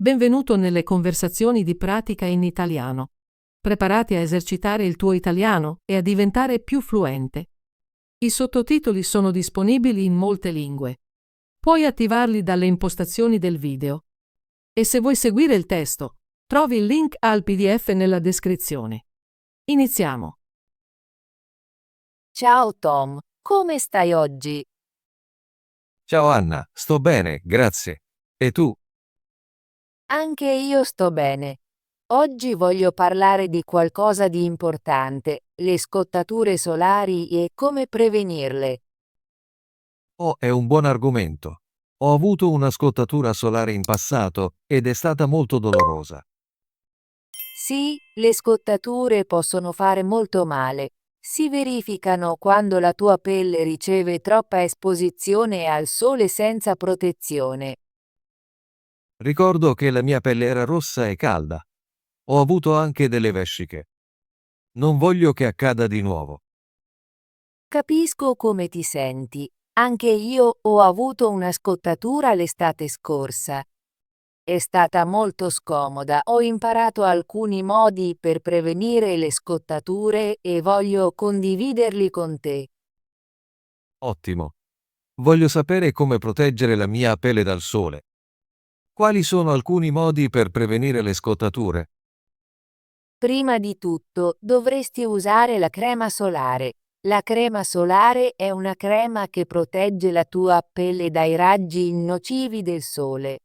Benvenuto nelle conversazioni di pratica in italiano. Preparati a esercitare il tuo italiano e a diventare più fluente. I sottotitoli sono disponibili in molte lingue. Puoi attivarli dalle impostazioni del video. E se vuoi seguire il testo, trovi il link al PDF nella descrizione. Iniziamo. Ciao Tom, come stai oggi? Ciao Anna, sto bene, grazie. E tu? Anche io sto bene. Oggi voglio parlare di qualcosa di importante, le scottature solari e come prevenirle. Oh, è un buon argomento. Ho avuto una scottatura solare in passato ed è stata molto dolorosa. Sì, le scottature possono fare molto male. Si verificano quando la tua pelle riceve troppa esposizione al sole senza protezione. Ricordo che la mia pelle era rossa e calda. Ho avuto anche delle vesciche. Non voglio che accada di nuovo. Capisco come ti senti. Anche io ho avuto una scottatura l'estate scorsa. È stata molto scomoda. Ho imparato alcuni modi per prevenire le scottature e voglio condividerli con te. Ottimo. Voglio sapere come proteggere la mia pelle dal sole. Quali sono alcuni modi per prevenire le scottature? Prima di tutto, dovresti usare la crema solare. La crema solare è una crema che protegge la tua pelle dai raggi nocivi del sole.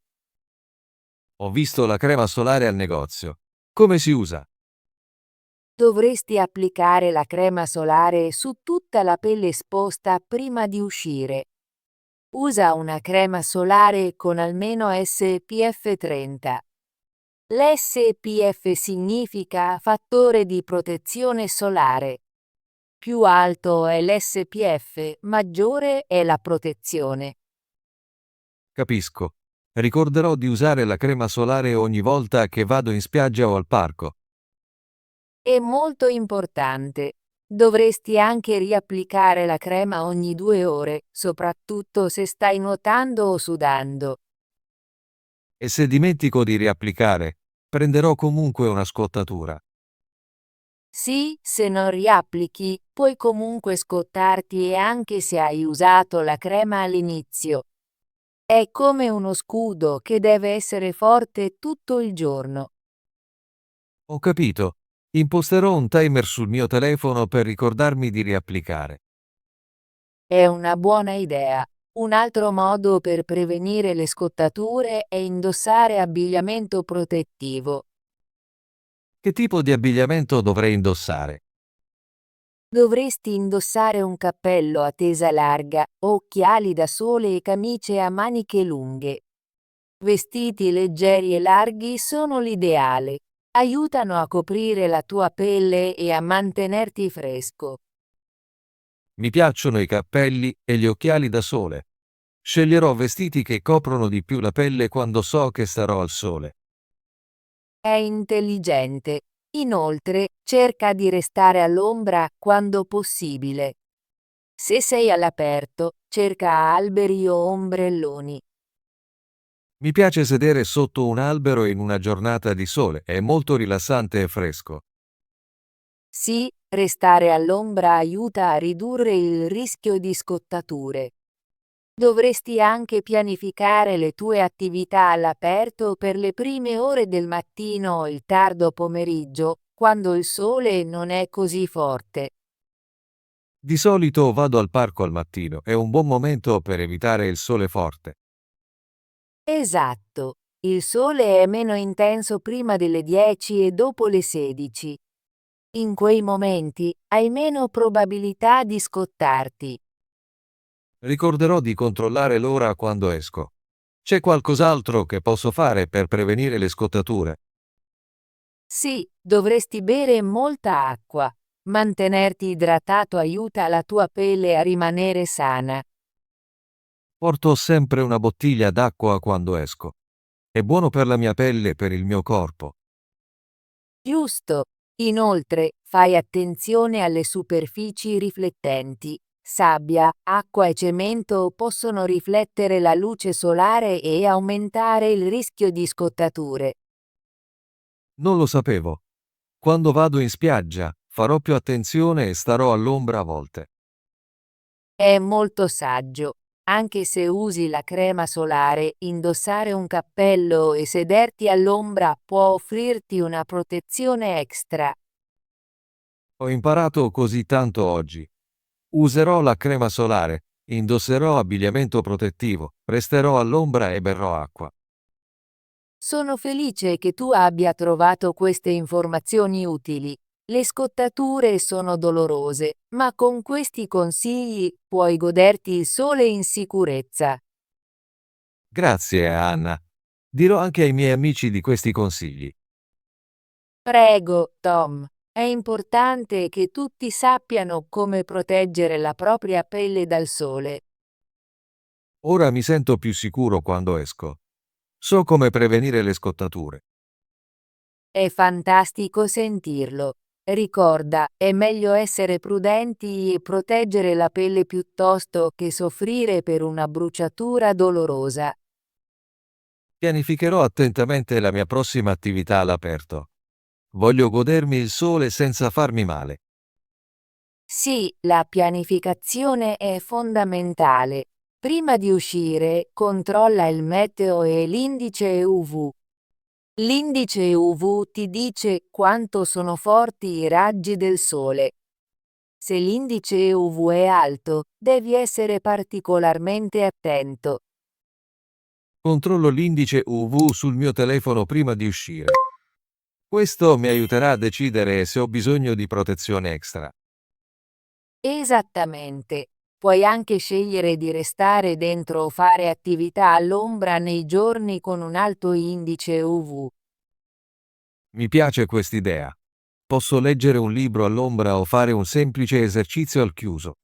Ho visto la crema solare al negozio. Come si usa? Dovresti applicare la crema solare su tutta la pelle esposta prima di uscire. Usa una crema solare con almeno SPF 30. L'SPF significa fattore di protezione solare. Più alto è l'SPF, maggiore è la protezione. Capisco. Ricorderò di usare la crema solare ogni volta che vado in spiaggia o al parco. È molto importante. Dovresti anche riapplicare la crema ogni 2 ore, soprattutto se stai nuotando o sudando. E se dimentico di riapplicare, prenderò comunque una scottatura. Sì, se non riapplichi, puoi comunque scottarti anche se hai usato la crema all'inizio. È come uno scudo che deve essere forte tutto il giorno. Ho capito. Imposterò un timer sul mio telefono per ricordarmi di riapplicare. È una buona idea. Un altro modo per prevenire le scottature è indossare abbigliamento protettivo. Che tipo di abbigliamento dovrei indossare? Dovresti indossare un cappello a tesa larga, occhiali da sole e camicie a maniche lunghe. Vestiti leggeri e larghi sono l'ideale. Aiutano a coprire la tua pelle e a mantenerti fresco. Mi piacciono i cappelli e gli occhiali da sole. Sceglierò vestiti che coprono di più la pelle quando so che starò al sole. È intelligente. Inoltre, cerca di restare all'ombra quando possibile. Se sei all'aperto, cerca alberi o ombrelloni. Mi piace sedere sotto un albero in una giornata di sole, è molto rilassante e fresco. Sì, restare all'ombra aiuta a ridurre il rischio di scottature. Dovresti anche pianificare le tue attività all'aperto per le prime ore del mattino o il tardo pomeriggio, quando il sole non è così forte. Di solito vado al parco al mattino, è un buon momento per evitare il sole forte. Esatto. Il sole è meno intenso prima delle 10 e dopo le 16. In quei momenti hai meno probabilità di scottarti. Ricorderò di controllare l'ora quando esco. C'è qualcos'altro che posso fare per prevenire le scottature? Sì, dovresti bere molta acqua. Mantenerti idratato aiuta la tua pelle a rimanere sana. Porto sempre una bottiglia d'acqua quando esco. È buono per la mia pelle e per il mio corpo. Giusto. Inoltre, fai attenzione alle superfici riflettenti. sabbia, acqua e cemento possono riflettere la luce solare e aumentare il rischio di scottature. Non lo sapevo. Quando vado in spiaggia, farò più attenzione e starò all'ombra a volte. È molto saggio. Anche se usi la crema solare, indossare un cappello e sederti all'ombra può offrirti una protezione extra. Ho imparato così tanto oggi. Userò la crema solare, indosserò abbigliamento protettivo, resterò all'ombra e berrò acqua. Sono felice che tu abbia trovato queste informazioni utili. Le scottature sono dolorose, ma con questi consigli puoi goderti il sole in sicurezza. Grazie, Anna. Dirò anche ai miei amici di questi consigli. Prego, Tom. È importante che tutti sappiano come proteggere la propria pelle dal sole. Ora mi sento più sicuro quando esco. So come prevenire le scottature. È fantastico sentirlo. Ricorda, è meglio essere prudenti e proteggere la pelle piuttosto che soffrire per una bruciatura dolorosa. Pianificherò attentamente la mia prossima attività all'aperto. Voglio godermi il sole senza farmi male. Sì, la pianificazione è fondamentale. Prima di uscire, controlla il meteo e l'indice UV. L'indice UV ti dice quanto sono forti i raggi del sole. Se l'indice UV è alto, devi essere particolarmente attento. Controllo l'indice UV sul mio telefono prima di uscire. Questo mi aiuterà a decidere se ho bisogno di protezione extra. Esattamente. Puoi anche scegliere di restare dentro o fare attività all'ombra nei giorni con un alto indice UV. Mi piace quest'idea. Posso leggere un libro all'ombra o fare un semplice esercizio al chiuso.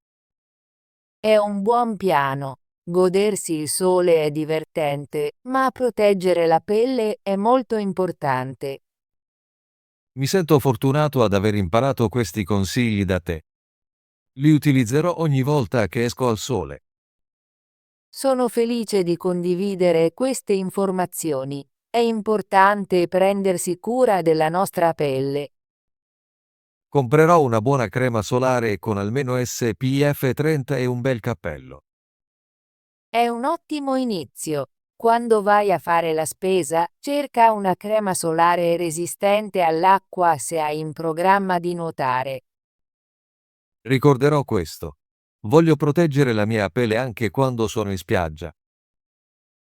È un buon piano. Godersi il sole è divertente, ma proteggere la pelle è molto importante. Mi sento fortunato ad aver imparato questi consigli da te. Li utilizzerò ogni volta che esco al sole. Sono felice di condividere queste informazioni. È importante prendersi cura della nostra pelle. Comprerò una buona crema solare con almeno SPF 30 e un bel cappello. È un ottimo inizio. Quando vai a fare la spesa, cerca una crema solare resistente all'acqua se hai in programma di nuotare. Ricorderò questo. Voglio proteggere la mia pelle anche quando sono in spiaggia.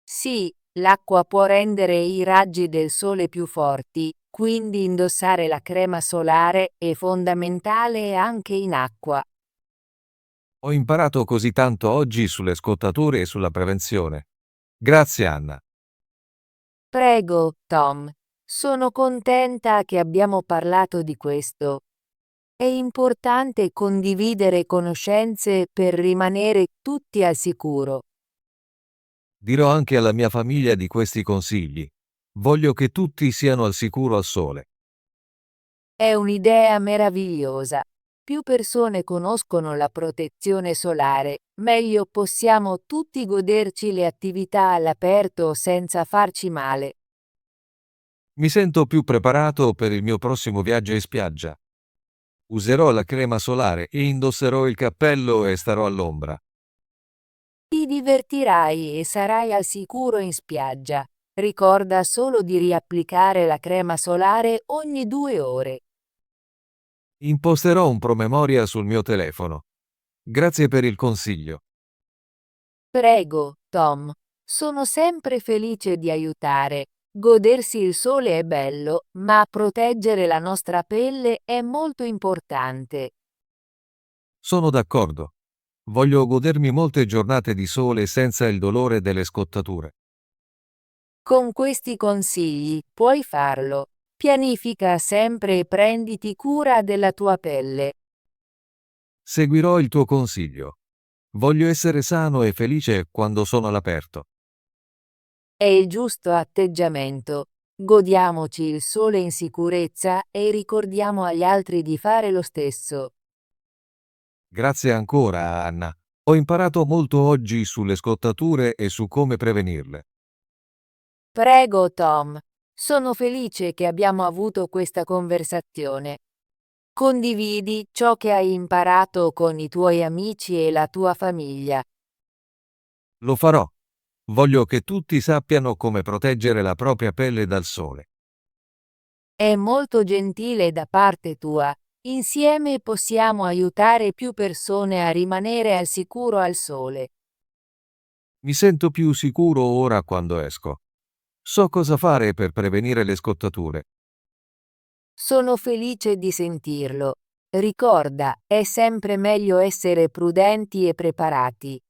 Sì, l'acqua può rendere i raggi del sole più forti, quindi indossare la crema solare è fondamentale anche in acqua. Ho imparato così tanto oggi sulle scottature e sulla prevenzione. Grazie, Anna. Prego, Tom. Sono contenta che abbiamo parlato di questo. È importante condividere conoscenze per rimanere tutti al sicuro. Dirò anche alla mia famiglia di questi consigli. Voglio che tutti siano al sicuro al sole. È un'idea meravigliosa. Più persone conoscono la protezione solare, meglio possiamo tutti goderci le attività all'aperto senza farci male. Mi sento più preparato per il mio prossimo viaggio in spiaggia. Userò la crema solare e indosserò il cappello e starò all'ombra. Ti divertirai e sarai al sicuro in spiaggia. Ricorda solo di riapplicare la crema solare ogni 2 ore. Imposterò un promemoria sul mio telefono. Grazie per il consiglio. Prego, Tom. Sono sempre felice di aiutare. Godersi il sole è bello, ma proteggere la nostra pelle è molto importante. Sono d'accordo. Voglio godermi molte giornate di sole senza il dolore delle scottature. Con questi consigli puoi farlo. Pianifica sempre e prenditi cura della tua pelle. Seguirò il tuo consiglio. Voglio essere sano e felice quando sono all'aperto. È il giusto atteggiamento. Godiamoci il sole in sicurezza e ricordiamo agli altri di fare lo stesso. Grazie ancora, Anna. Ho imparato molto oggi sulle scottature e su come prevenirle. Prego, Tom. Sono felice che abbiamo avuto questa conversazione. Condividi ciò che hai imparato con i tuoi amici e la tua famiglia. Lo farò. Voglio che tutti sappiano come proteggere la propria pelle dal sole. È molto gentile da parte tua. Insieme possiamo aiutare più persone a rimanere al sicuro al sole. Mi sento più sicuro ora quando esco. So cosa fare per prevenire le scottature. Sono felice di sentirlo. Ricorda, è sempre meglio essere prudenti e preparati.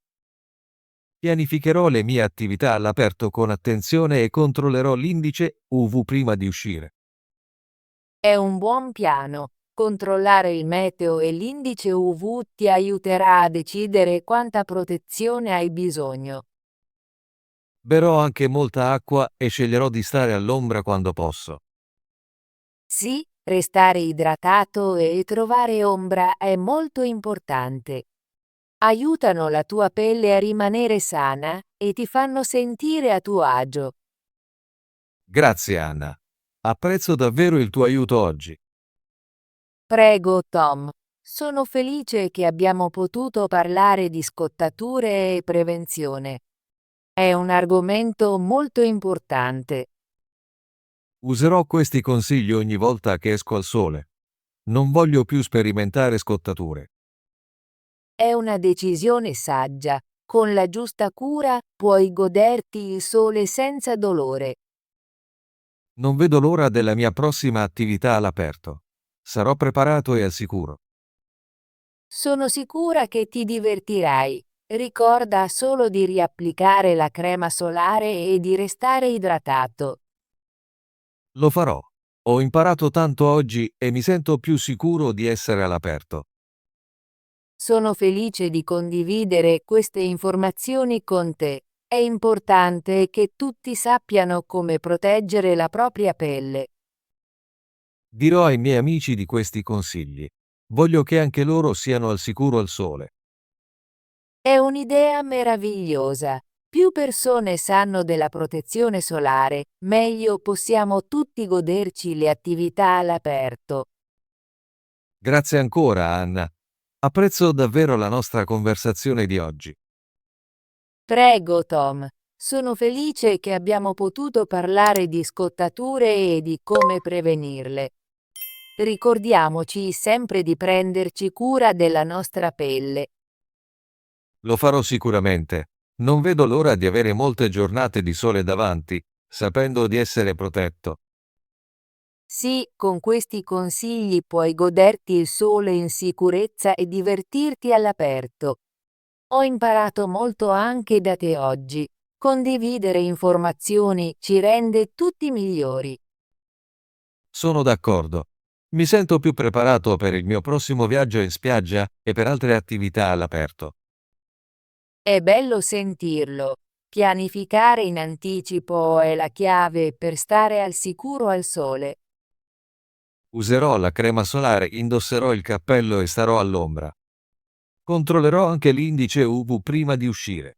Pianificherò le mie attività all'aperto con attenzione e controllerò l'indice UV prima di uscire. È un buon piano. Controllare il meteo e l'indice UV ti aiuterà a decidere quanta protezione hai bisogno. Berrò anche molta acqua e sceglierò di stare all'ombra quando posso. Sì, restare idratato e trovare ombra è molto importante. Aiutano la tua pelle a rimanere sana e ti fanno sentire a tuo agio. Grazie, Anna. Apprezzo davvero il tuo aiuto oggi. Prego, Tom. Sono felice che abbiamo potuto parlare di scottature e prevenzione. È un argomento molto importante. Userò questi consigli ogni volta che esco al sole. Non voglio più sperimentare scottature. È una decisione saggia. Con la giusta cura puoi goderti il sole senza dolore. Non vedo l'ora della mia prossima attività all'aperto. Sarò preparato e al sicuro. Sono sicura che ti divertirai. Ricorda solo di riapplicare la crema solare e di restare idratato. Lo farò. Ho imparato tanto oggi e mi sento più sicuro di essere all'aperto. Sono felice di condividere queste informazioni con te. È importante che tutti sappiano come proteggere la propria pelle. Dirò ai miei amici di questi consigli. Voglio che anche loro siano al sicuro al sole. È un'idea meravigliosa. Più persone sanno della protezione solare, meglio possiamo tutti goderci le attività all'aperto. Grazie ancora, Anna. Apprezzo davvero la nostra conversazione di oggi. Prego, Tom. Sono felice che abbiamo potuto parlare di scottature e di come prevenirle. Ricordiamoci sempre di prenderci cura della nostra pelle. Lo farò sicuramente. Non vedo l'ora di avere molte giornate di sole davanti, sapendo di essere protetto. Sì, con questi consigli puoi goderti il sole in sicurezza e divertirti all'aperto. Ho imparato molto anche da te oggi. Condividere informazioni ci rende tutti migliori. Sono d'accordo. Mi sento più preparato per il mio prossimo viaggio in spiaggia e per altre attività all'aperto. È bello sentirlo. Pianificare in anticipo è la chiave per stare al sicuro al sole. Userò la crema solare, indosserò il cappello e starò all'ombra. Controllerò anche l'indice UV prima di uscire.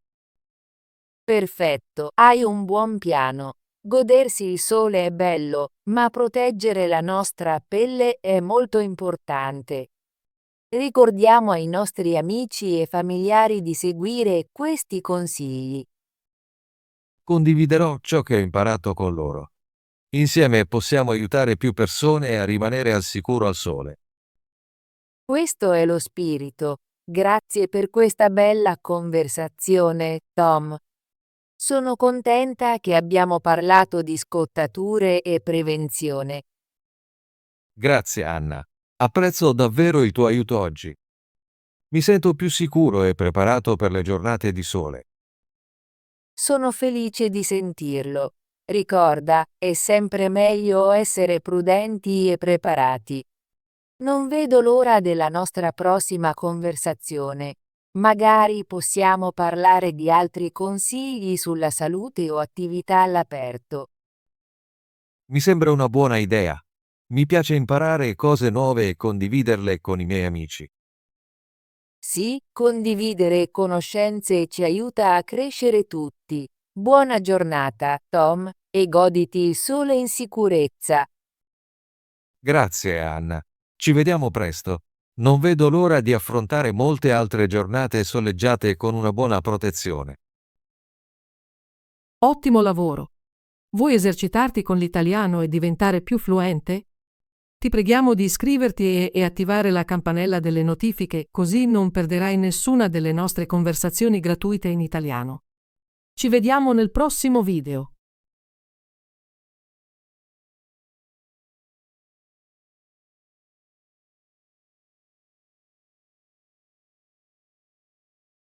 Perfetto, hai un buon piano. Godersi il sole è bello, ma proteggere la nostra pelle è molto importante. Ricordiamo ai nostri amici e familiari di seguire questi consigli. Condividerò ciò che ho imparato con loro. Insieme possiamo aiutare più persone a rimanere al sicuro al sole. Questo è lo spirito. Grazie per questa bella conversazione, Tom. Sono contenta che abbiamo parlato di scottature e prevenzione. Grazie, Anna. Apprezzo davvero il tuo aiuto oggi. Mi sento più sicuro e preparato per le giornate di sole. Sono felice di sentirlo. Ricorda, è sempre meglio essere prudenti e preparati. Non vedo l'ora della nostra prossima conversazione. Magari possiamo parlare di altri consigli sulla salute o attività all'aperto. Mi sembra una buona idea. Mi piace imparare cose nuove e condividerle con i miei amici. Sì, condividere conoscenze ci aiuta a crescere tutti. Buona giornata, Tom, e goditi il sole in sicurezza. Grazie, Anna. Ci vediamo presto. Non vedo l'ora di affrontare molte altre giornate soleggiate con una buona protezione. Ottimo lavoro! Vuoi esercitarti con l'italiano e diventare più fluente? Ti preghiamo di iscriverti e attivare la campanella delle notifiche, così non perderai nessuna delle nostre conversazioni gratuite in italiano. Ci vediamo nel prossimo video.